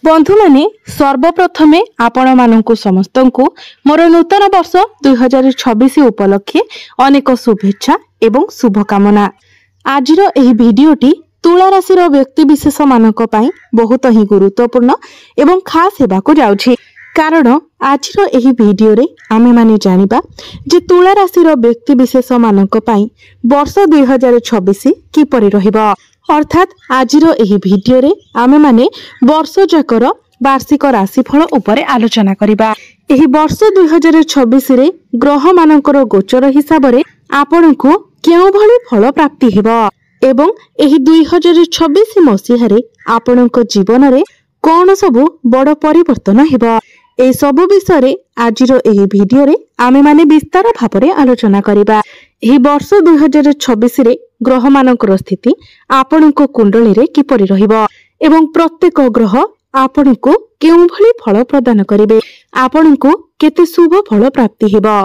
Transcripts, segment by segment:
बंधु माने सर्वप्रथमे आपण मानकु समस्तंकु मोर नूतन वर्ष 2026 उपलक्षे अनेक शुभेच्छा एवं शुभकामना। आजिर एही भिडियोटी तुला राशि व्यक्ति विशेष मानक पई बहुत ही गुरुत्वपूर्ण एवं खास हेबाकु जाउछि। कारण आजिर एही भिडियो रे आमे माने जानिबा जे तुला राशि व्यक्ति विशेष मानक पई वर्ष 2026 किपरि रहिबो। अर्थात आजिर एही भिडियो रे आमे माने वर्ष जाकर वार्षिक राशिफल उपरे आलोचना करिबा। एही वर्ष 2026 रे ग्रह मानकर गोचर हिसाब रे आपनकु केउ भली फल प्राप्ति हेबो एवं एही 2026 मसीहा रे आपनक जीवन रे कोन सबु बड़ परिवर्तन हेबो। ए सबु विषय रे आजिर एही भिडियो रे आमे माने विस्तार भाबरे आलोचना करिबा। एही वर्ष 2026 रे ग्रह मानकर स्थिति आपनक कुंडली रे किपरि रहिबो एवं प्रत्येक ग्रह आपनकु केउ भली फल प्रदान करिवे, आपनकु केते शुभ फल प्राप्ति हेबो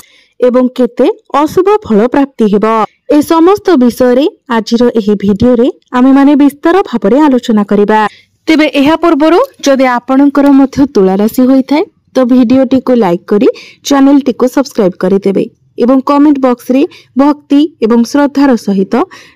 एवं केते अशुभ फल प्राप्ति हेबो। ए समस्त विषय रे आजिर एही भिडियो रे आमे माने विस्तार भाबरे आलोचना करिबा। तेबे एहा पूर्वरु जदि आपनकर मध्य तुला राशि होइथाय तो भिडियोटी को लाइक करी चैनल टी को सब्सक्राइब करि देबे एवं कमेंट बॉक्स रे भक्ति एवं श्रद्धार सहित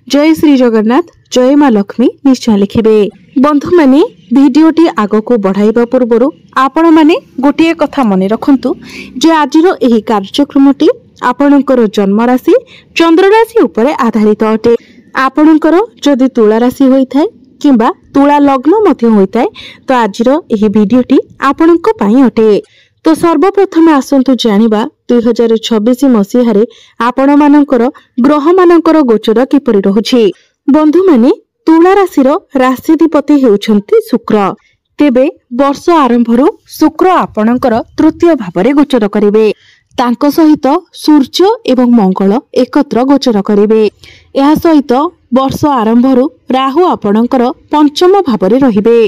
जय श्री जगन्नाथ जय मां लक्ष्मी निश्चय लिखिबे। बंधु माने भिडियोटी आगो को बढ़ाइबा पूर्वरु आपण माने गोटिए कथा मने रखंतु जे आजिर एही कार्यक्रमटी आपणकर जन्म राशि चंद्र राशि उपरे आधारित अटे। आपणकर जदि तुला राशि होइथाय किंबा तुला लग्न मध्य होइथाय तो आजिर एही भिडियोटी आपणक पई अटे। तो सर्वप्रथम आसंतु जानिबा 2026 मसीहा रे आपण मानकर ग्रह मानकर गोचर किपरि रहुछि। बंधु माने तुला राशि राशिधिपति हेउछंती शुक्र। तेबे वर्ष आरंभरु शुक्र आपणकर तृतीय भावरे गोचर करिवे। तांको सहित सूर्य एवं मंगल एकत्र गोचर करिवे। एहा सहित वर्ष आरंभरु राहु आपणकर पंचम भावरे रहिबे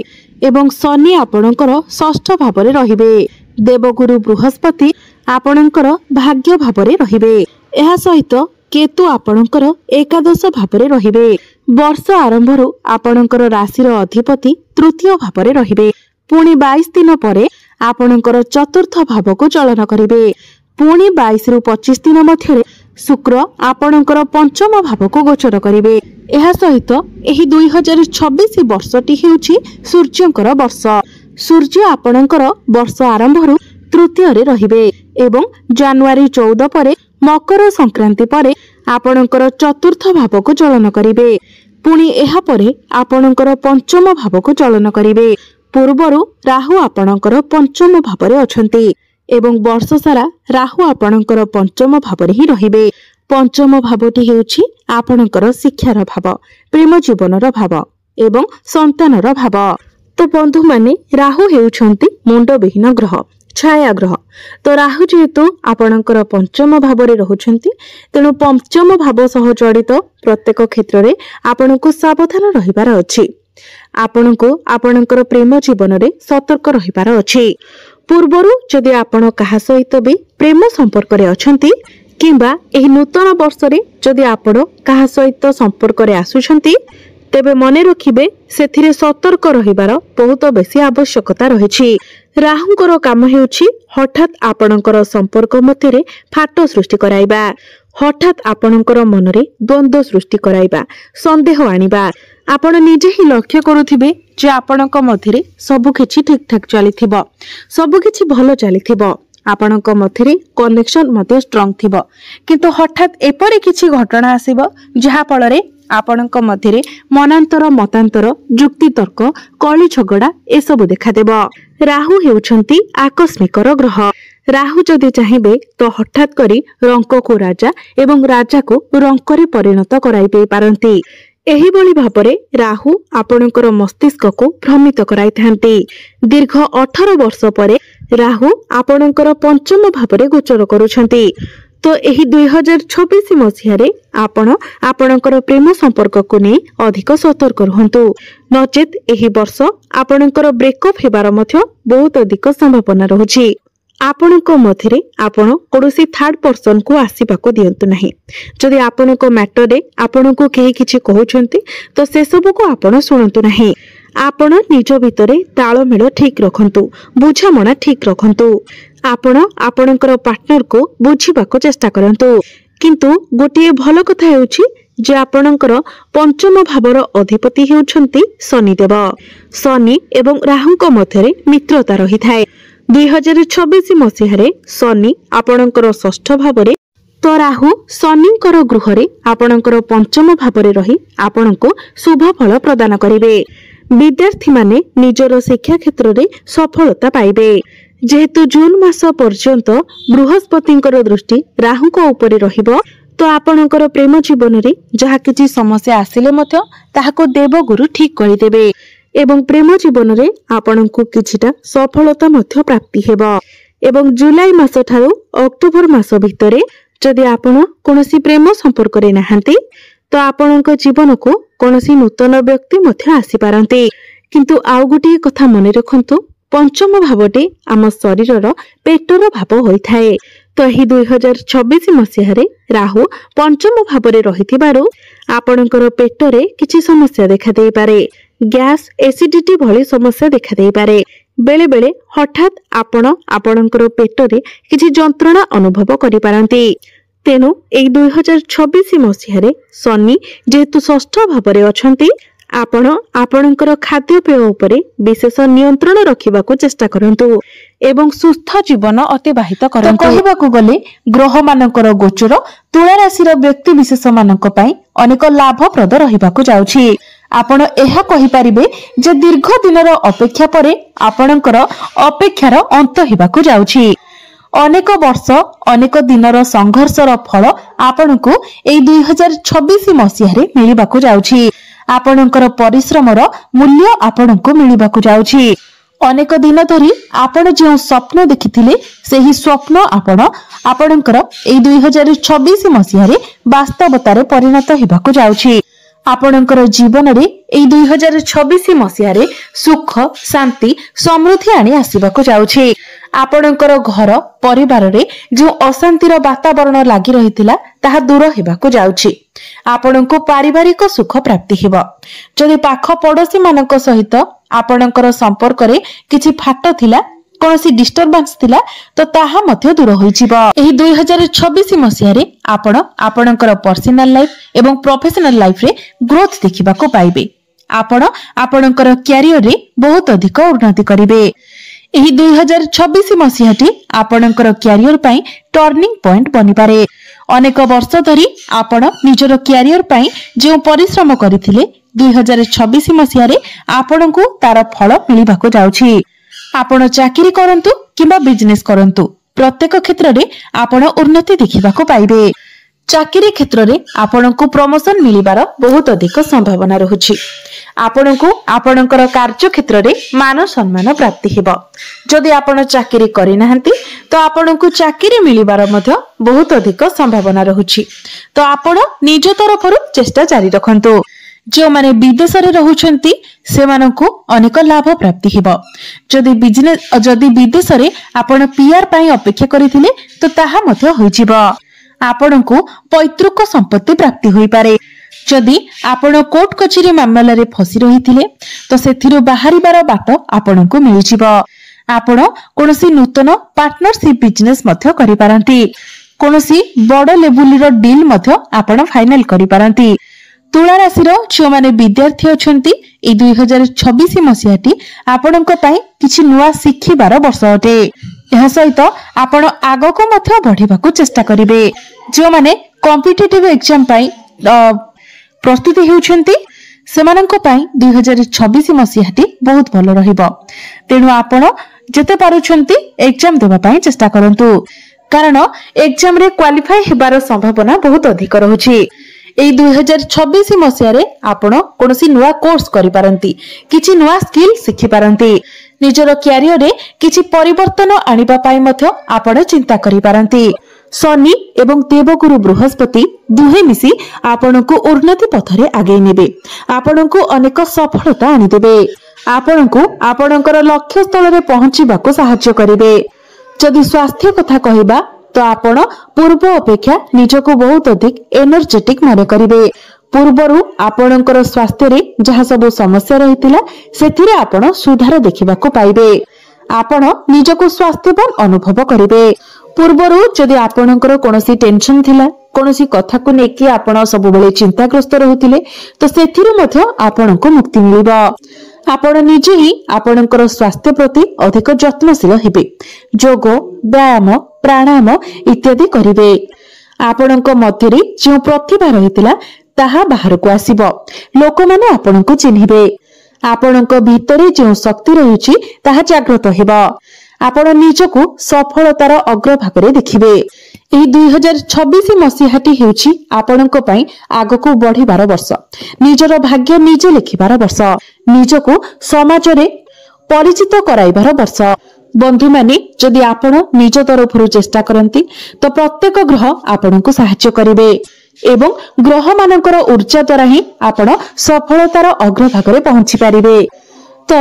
एवं शनि आपणकर षष्ठ भावरे रहिबे। देवगुरु बृहस्पति आपणकर भाग्य भावरे रहिबे। एहा सहित केतु आपणकर एकादश भावरे रहिबे। वर्ष आरंभरु आपणकर राशिर अधिपति तृतीय भावरे रहिबे। पुणी 22 दिन परे आपणकर चतुर्थ भावको चलन करिवे। पुणी 22 रु 25 दिन मध्यरे शुक्र आपणकर पंचम भावको गोचर करिवे। एहा सहित एही 2026 वर्षटी हेउछि सूर्यंकर वर्ष। सूर्य आपणकर वर्ष आरंभरु तृतीय रे रहिबे एवं जनवरी 14 परे मकर संक्रांति परे आपणकर चतुर्थ भावको चलन करिवे। पुणी एहा परे आपणकर पंचम भावको चलन करिवे। पूर्वरु राहु आपणकर पंचम भावरे अछंती एवं वर्ष सारा राहु आपणकर पंचम भावरे ही रहिबे। पंचम भावटी हेउछि आपणकर शिक्षार भाव, प्रेम जीवनर भाव एवं संतानर भाव। तो बंधु माने राहु हेउछंती मुंडविहीन ग्रह, छाया ग्रह। तो राहु जेहेतु आपणकर पंचम भावरे रहुछंती तेणु पंचम भाव सह जड़ित प्रत्येक क्षेत्र रे आपणको सावधान रहिबार अछि। आपणको आपणकर प्रेम जीवन रे सतर्क रहिबार अछि। पूर्वरु जदि आपण काहा सहित भी प्रेम संपर्क रे अछंती किंबा एही नूतन वर्ष रे जदि आपण काहा सहित संपर्क रे आसुछंती तेबे मने रखिबे सेथिरे सतर्क रहिबार बहुत बेसी आवश्यकता रहिछि। राहुंकर काम हेउछि हठात आपणकर संपर्क मध्यरे फाट सृष्टि कराइबा, हठात आपणकर मनरे द्वंद्व सृष्टि कराइबा, संदेह आनिबा। आपण निजे ही लक्ष्य करूथिबे जे आपणक मध्यरे सब किछि ठीक ठाक चलिथिबो, सब किछि भलो चलिथिबो, आपणक मध्यरे कनेक्शन मध्ये स्ट्रांग थिबो, किंतु हठात एपरि किछि घटना आसीबो जहा फलरे आपणक मध्यरे मनांतर मतांतर जुक्ति तर्क कଳି झगड़ा ए सब देखा देबो। राहु हेउछंती आकस्मिकर ग्रह। राहु जदि चाहिबे तो हठात करी रंक को राजा एवं राजा को रंकरे परिणत कराइबे पारंती। एही बळी भाबरे राहु आपणकर मस्तिष्क को भ्रमित कराइथांती। दीर्घ 18 वर्ष परे राहु आपणकर पंचम भावरे गोचर करूछंती। तो एही 2026 मसीहा रे आपण आपणकर प्रेम संपर्क को नै अधिक सतर्क रहंतु, नचेत एही वर्ष आपणकर ब्रेकअप हेबार मध्य बहुत अधिक संभावना रहुछि। आपणक मध्यरे आपण कोनोसी थर्ड पर्सन को आसीबाको दियंतु नाही। जदि आपणक मैटर रे आपणको केही किछि कहउछंती तो से सब को आपण सुनंतु नाही। आपण निज भितर तालमेल ठीक रखंतु, बुझामणा ठीक रखंतु। आपण आपणकर पार्टनर को बुझिबाको चेष्टा करंतु। किंतु गोटे भल कथा हेउछि जे आपणकर पंचम भावर अधिपति हेउछंती शनिदेव। शनि एवं राहुଙ୍କ ମଧ୍ୟରେ मित्रता रही थाए। 2026 मसीहारे शनि आपणकर षष्ठ भावरे तो राहु शनिଙ୍କର गृहरे आपणकर पंचम भावरे रही आपणको शुभ फल प्रदान करिवे। विद्यार्थी माने निजर शिक्षा क्षेत्र रे सफलता पाइबे। जेहेतु जून मास पर्यंत बृहस्पतिଙ୍କର दृष्टि राहुଙ୍କ उपरे रहिबो तो आपणकर प्रेम जीवन रे जहा किछि समस्या आसिले मध्य ताहाको देवगुरु ठीक करिदेबे एवं प्रेम जीवन रे आपणको किछिटा सफलता मध्य प्राप्ति हेबो। एवं जुलाई मास ठारू अक्टोबर मास भितरे जदि आपण कोनोसी प्रेम संपर्क रे नाहंती तो आपणको जीवन को कोनोसी नूतन व्यक्ति मध्य आसी पारंती। किंतु आउ गोटे कथा मने रखंतु, पंचम भावटे आम शरीरर पेटर भाव होइथाए। तो एही 2026 मसीहारे राहु पंचम भावरे रहिथिबारु आपणकर पेटरे किछि समस्या देखा देई पारे। गैस एसिडिटी भली समस्या देखा देई पारे। बेले बेले हठात आपणकर पेटरे किछि जंत्रणा अनुभव करि पारंती। तेनु एई 2026 मसीहारे शनि जेहेतु षष्ठ भावरे अछंती आपण आपणकर खाद्यपेय उपरे विशेष नियंत्रण रखिबाकू चेष्टा करंतु एवं सुस्थ जीवन अतिबाहित करंतु। कहबाकू गले ग्रह मानकर गोचर तुला राशि व्यक्ति विशेष मानक पई अनेक लाभप्रद रहिबाकू जाउछि। आपण एहा कहि परिबे जे दीर्घ दिनर अपेक्षा परे आपणकर अपेक्षार अंत हिबाकू जाउछि। अनेक वर्ष अनेक दिनर संघर्षर फल आपणको एई 2026 मसीहारे मिलिबाकू जाउछि। आपणकर परिश्रमर मूल्य आपणको मिलिबाकू जाउछि। अनेक दिन धरी आपण जे स्वप्न देखिथिले सेही स्वप्न आपणकर एई 2026 मसीहारे वास्तवतारे परिणत हिबाकू जाउछि। आपणकर जीवन रे एई 2026 मसीहारे सुख शांति समृद्धि आनी आसीबाकू जाउछि। आपणकर घर परिवार रे जो अशांतिर वातावरण लागि रहिथिला ताहा दूर हेबाकू जाउछि। आपणको पारिवारिक सुख प्राप्ति हेबो। जदि पाख पड़ोसी मानक सहित आपणकर संपर्क रे किछि फाट थिला, कोनोसी डिस्टर्बेंस थिला तो ताहा मध्य दूर होइजिबो। एही 2026 मसीहारे आपण आपणकर पर्सनल लाइफ एवं प्रोफेशनल लाइफ रे ग्रोथ देखिबाकू पाइबे। आपण आपणकर करियर रे बहुत अधिक उन्नति करिवे। एही 2026 मसीहाटी आपणकर करियर पई टर्निंग पॉइंट बनि पारे। अनेक वर्ष धरी आपण निजर करियर पई जे परिश्रम करिथिले 2026 मसीहारे आपणको तार फल मिलिबाकू जाउछि। आपण चाकरी करंतु किबा बिजनेस करंतु प्रत्येक क्षेत्र रे आपण उन्नति देखिबाकू पाइबे। चाकरी क्षेत्र रे आपणको प्रमोशन मिलिबार बहुत अधिक संभावना रहुछि। आपणको आपणकर कार्य क्षेत्र रे मान सम्मान प्राप्ति हेबो। जदि आपण चाकरी करि नाहंती तो आपणको चाकरी मिलिबार मध्य बहुत अधिक संभावना रहुछि। तो आपण निज तरफरु चेष्टा जारी रखंतु। जो माने विदेश रे रहुछंती से मानको अनेक लाभ प्राप्ति हेबो। जदि विदेश रे आपण पीआर पई अपेक्षा करिथिले तो ताहा मध्य होइजिबो। आपणको पैतृक संपत्ति प्राप्ति होई पारे। जदि आपण कोर्ट कचेरी मामला रे फसी रहिथिले तो सेथिरु बाहरिबार बाट आपणको मिलिजिबो। आपण कोनोसी नूतन पार्टनरशिप बिजनेस मध्य करि पारंती। कोनोसी बड़ लेवल रो डील मध्य आपण फाइनल करि पारंती। तुला राशि जो माने विद्यार्थी अछंती ए 2026 मसीहाटी आपणको पई किछि नुवा शिखिबार वर्ष अटे। एहा सहित आपण आगको मध्य बढ़िबाकू चेष्टा करिवे। जो माने कॉम्पिटिटिव एग्जाम पई प्रस्तुति हेउछंती सेमाननको पई 2026 मसीहाटी बहुत भलो रहिबो। तेनु आपण जते पारुछंती एग्जाम देबा पई चेष्टा करंतु, कारण एग्जाम रे क्वालिफाई हेबार संभावना बहुत अधिक रहुछि। एई 2026 मसीहारे आपण कोनोसी नुवा कोर्स करि पारंती, किछि नुवा स्किल सिखि पारंती। निजर करियर रे किछि परिवर्तन आनिबा पई मध्य आपण चिंता करि पारंती। शनि एवं देवगुरु बृहस्पति दुहे मिसी आपणको उन्नति पथरे आगे नेबे। आपणको अनेक सफलता आनि देबे। आपणको आपणकर लक्ष्य स्थल रे पहुंचीबाको सहायता करिवे। जदि स्वास्थ्य कथा कहिबा तो आपण पूर्व अपेक्षा निजको बहुत अधिक एनर्जेटिक माने करिवे। पूर्वरु आपणकर स्वास्थ्य रे जहाँ सब समस्या रही सेथिरे आपण सुधार देखिबाकू पाइबे। आपण निजको स्वास्थ्यवान अनुभव करिवे। पूर्वरु जदि आपणकर कोनोसी टेंशन थिला कोनोसी कथा को नेकी आपण सब बेले चिंताग्रस्त रहुतिले तो सेथिरे मध्य आपणको मुक्ति मिलिबा। आपण निजे ही आपणकर स्वास्थ्य प्रति अधिक जत्नशील हेबे। योग व्यायाम प्राणायाम इत्यादि करिवे। आपणक मध्यरे जो प्रतिभा रहितला ताहा बाहर को आसीबो। लोक माने आपणको चिन्हिबे। आपणक भितरे जो शक्ति रहिछि ताहा जागृत हेबो। आपण निजको सफलतार अग्रभागरे देखिबे। एही 2026 मसीहाटी हेउछि आपणक पई आगको बढ़िबार वर्ष। निजर भाग्य निजे लिखिबार वर्ष। निजको समाज रे परिचित कराइबार वर्ष। बंधु माने जदि आपण निज तरफरु चेष्टा करंती तो प्रत्येक ग्रह आपणको सहायता करिवे एवं ग्रह मानकर ऊर्जा द्वारा ही आपण सफलतार अग्रभागरे पहुंची पारिबे। तो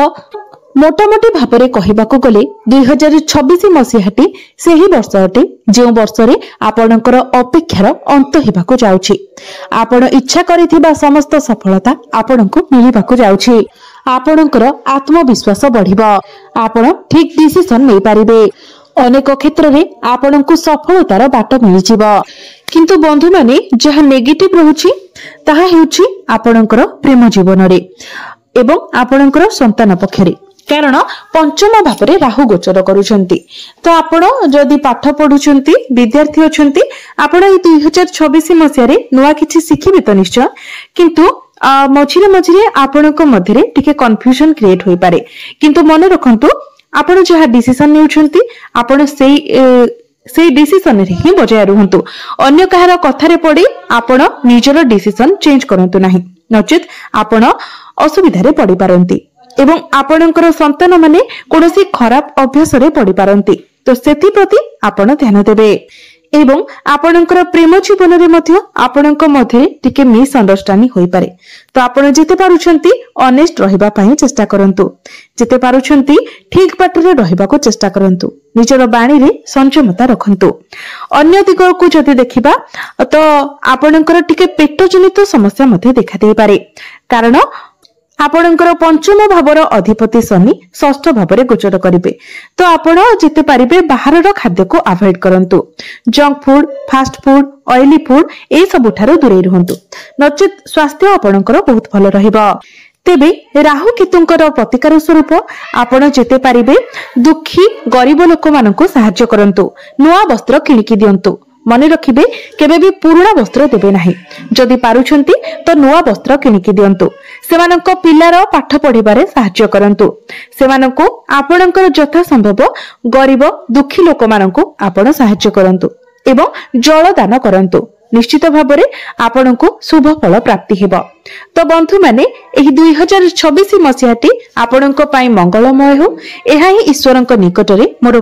मोटामोटी भाବରେ କହିବାକୁ गले 2026 मसीहाटी सेही वर्ष अटे जो वर्ष रे आपणकर अपेक्षार अंत हेबाकू जाउछि। आपण इच्छा करिथिबा समस्त सफलता आपणको मिलिबाकू जाउछि। आपणकर आत्मविश्वास बढ़िबो। आपण ठीक डिसिजन नै पारिबे। अनेक क्षेत्र रे आपणको सफलतार बाट मिलिजिबो। किंतु बंधु माने जहा नेगेटिव रहुछि ताहा हेउछि आपणकर प्रेम जीवन रे एवं आपणकर संतान पक्षरे। कारण पंचम भाव राहु गोचर करुछंती। तो आपण जदि पाठ पढुछंती विद्यार्थी अछंती आपण ए 2026 मसिया रे नुवा किछि सिखिबे तो निश्चय। किंतु मझिरे मझिरे आपणक मध्यरे टिके कन्फ्यूजन क्रिएट होई पारे। किंतु मन रखंतु आपण जहा डिसिजन नेउछंती आपण सेई डिसिजन रे ही बजाय रुहंतु। अन्य कहार कथारे पड़ी आपण निजर डिसिजन चेंज करंतु नाही, नचेत आपण असुविधा रे पड़ी पारंती एवं आपणकर संतान माने कोनोसी खराब अभ्यास रे पड़ी पारंती। तो सेति प्रति आपण ध्यान देबे एवं आपणकर प्रेम जीवन रे मध्य आपणक मध्य टिके मिसअंडरस्टैंडिंग होई पारे। तो आपण जेते पारुछंती ऑनेस्ट रहिबा पई चेष्टा करंतु। जेते पारुछंती ठीक बाट रे रहिबा को चेष्टा करंतु। निजर बाणी रे संयमता रखंतु। अन्य दिग को जदि देखिबा तो आपणकर टिके पेट जनित समस्या मध्य देखा देई पारे। कारण आपणकर पंचम भावर अधिपति शनि षष्ठ भावर गोचर करिवे। तो आपण जेते पारिबे बाहरर खाद्य को अवॉइड करंतु। Junk food fast food oily food ए सब ठारो दूरे रहंतु, नचेत स्वास्थ्य आपणकर बहुत भल रहिबो। तेबे राहु केतुंकर प्रतिकार स्वरूप आपण जेते पारिबे दुखी गरीब लोक माननको सहायता करंतु। नुआ वस्त्र किणिकी दियंतु। मन रखिबे केबे भी पुराना वस्त्र देबे नाही। जदि पारुछंती तो नुआ वस्त्र किणिकी दियंतु। सेमाननको पिलार पाठ पढिबारे सहायता करंतु। सेमाननको आपणकर यथा संभव गरीब दुखी लोक माननको आपण सहायता करंतु एवं जल दान करंतु। निश्चित भाबरे आपणको शुभ फल प्राप्ति हेबो। तो बंधु माने एही 2026 मसियाटी आपणको पई मंगलमय हो एहा ही ईश्वरଙ୍କ निकटरे मोर